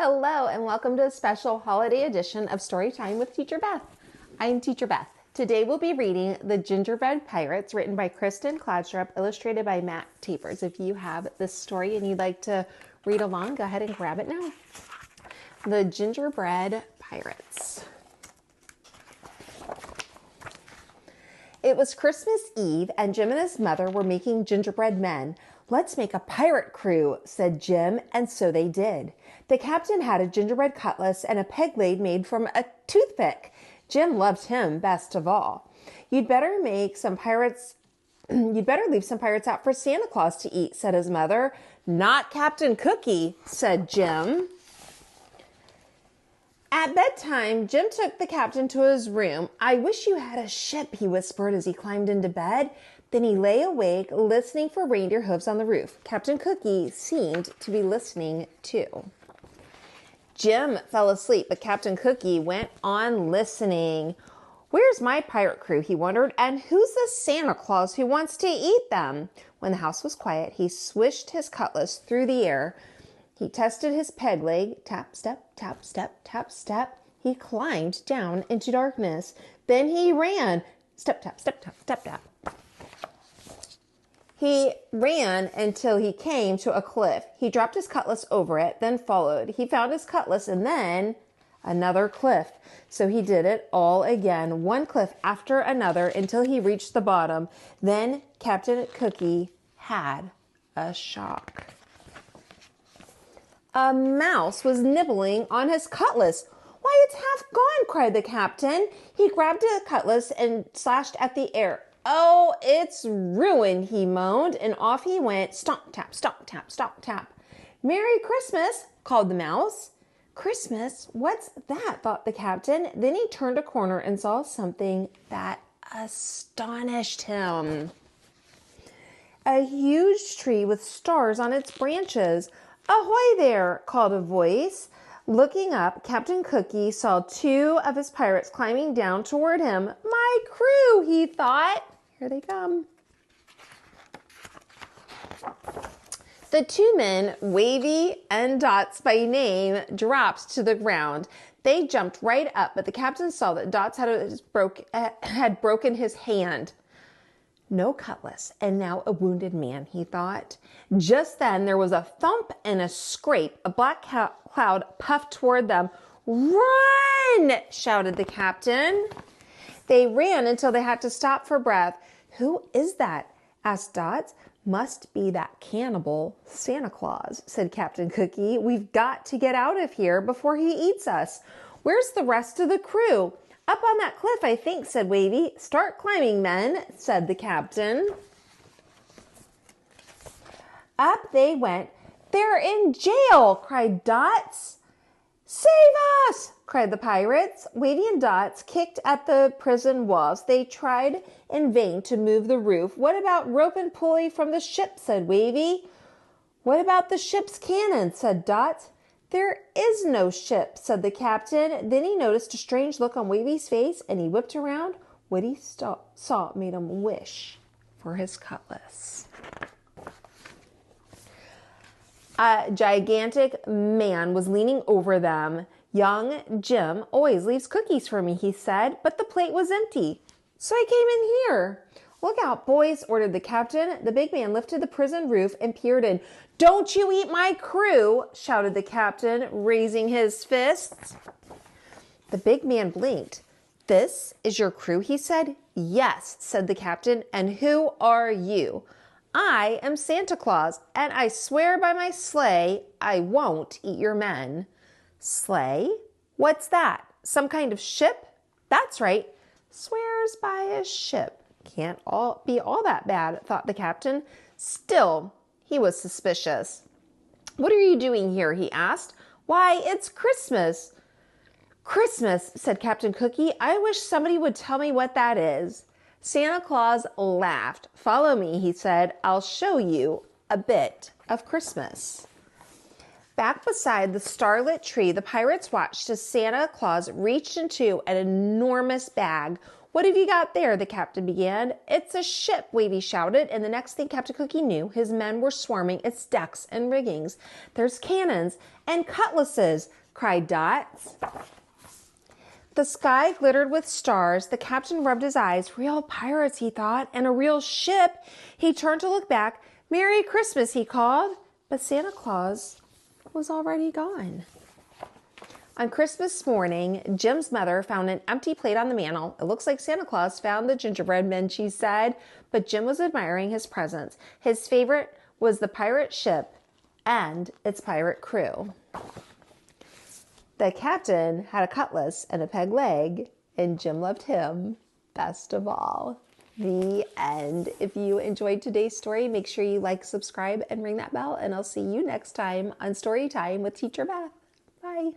Hello and welcome to a special holiday edition of Storytime with Teacher Beth. I'm Teacher Beth. Today we'll be reading The Gingerbread Pirates, written by Kristen Cloudstrup, illustrated by Matt Tapers. If you have this story and you'd like to read along, go ahead and grab it now. The Gingerbread Pirates. It was Christmas Eve and Jim and his mother were making gingerbread men. "Let's make a pirate crew," said Jim, and so they did. The captain had a gingerbread cutlass and a peg leg made from a toothpick. Jim loved him best of all. You'd better leave some pirates out for Santa Claus to eat," said his mother. "Not Captain Cookie," said Jim. At bedtime, Jim took the captain to his room. "I wish you had a ship," he whispered as he climbed into bed. Then he lay awake, listening for reindeer hooves on the roof. Captain Cookie seemed to be listening too. Jim fell asleep, but Captain Cookie went on listening. "Where's my pirate crew?" he wondered. "And who's the Santa Claus who wants to eat them?" When the house was quiet, he swished his cutlass through the air. He tested his peg leg. Tap, step, tap, step, tap, step. He climbed down into darkness. Then he ran. Step, tap, step, tap, step, tap. He ran until he came to a cliff. He dropped his cutlass over it, then followed. He found his cutlass and then another cliff. So he did it all again, one cliff after another, until he reached the bottom. Then Captain Cookie had a shock. A mouse was nibbling on his cutlass. "Why, it's half gone," cried the captain. He grabbed a cutlass and slashed at the air. "Oh, it's ruined," he moaned, and off he went. Stomp, tap, stomp, tap, stomp, tap. "Merry Christmas," called the mouse. "Christmas? What's that?" thought the captain. Then he turned a corner and saw something that astonished him. A huge tree with stars on its branches. "Ahoy there," called a voice. Looking up, Captain Cookie saw two of his pirates climbing down toward him. "My crew," he thought. Here they come. The two men, Wavy and Dots by name, dropped to the ground. They jumped right up, but the captain saw that Dots had broken his hand. No cutlass, and now a wounded man, he thought. Just then there was a thump and a scrape. A black cloud puffed toward them. "Run!" shouted the captain. They ran until they had to stop for breath. "Who is that?" asked Dots. "Must be that cannibal Santa Claus," said Captain Cookie. "We've got to get out of here before he eats us." "Where's the rest of the crew?" "Up on that cliff, I think," said Wavy. "Start climbing, men," said the captain. Up they went. "They're in jail," cried Dots. "Save us!" cried the pirates. Wavy and Dots kicked at the prison walls. They tried in vain to move the roof. "What about rope and pulley from the ship?" said Wavy. "What about the ship's cannon?" said Dots. "There is no ship," said the captain. Then he noticed a strange look on Wavy's face, and he whipped around. What he saw made him wish for his cutlass. A gigantic man was leaning over them. "Young Jim always leaves cookies for me," he said, but the plate was empty. "So I came in here." "Look out, boys," ordered the captain. The big man lifted the prison roof and peered in. "Don't you eat my crew," shouted the captain, raising his fists. The big man blinked. "This is your crew?" he said. "Yes," said the captain. "And who are you?" "I am Santa Claus, and I swear by my sleigh I won't eat your men." "Sleigh? What's that? Some kind of ship?" "That's right. Swears by a ship. Can't be all that bad," thought the captain. Still, he was suspicious. "What are you doing here?" he asked. "Why, it's Christmas." "Christmas," said Captain Cookie. "I wish somebody would tell me what that is." Santa Claus laughed. "Follow me," he said. "I'll show you a bit of Christmas." Back beside the starlit tree, the pirates watched as Santa Claus reached into an enormous bag. "What have you got there?" the captain began. "It's a ship," Wavy shouted, and the next thing Captain Cookie knew, his men were swarming its decks and riggings. "There's cannons and cutlasses," cried Dot. The sky glittered with stars. The captain rubbed his eyes. Real pirates, he thought, and a real ship. He turned to look back. "Merry Christmas," he called. But Santa Claus was already gone. On Christmas morning, Jim's mother found an empty plate on the mantel. "It looks like Santa Claus found the gingerbread men," she said. But Jim was admiring his presents. His favorite was the pirate ship and its pirate crew. The captain had a cutlass and a peg leg, and Jim loved him best of all. The end. If you enjoyed today's story, make sure you like, subscribe, and ring that bell, and I'll see you next time on Storytime with Teacher Beth. Bye.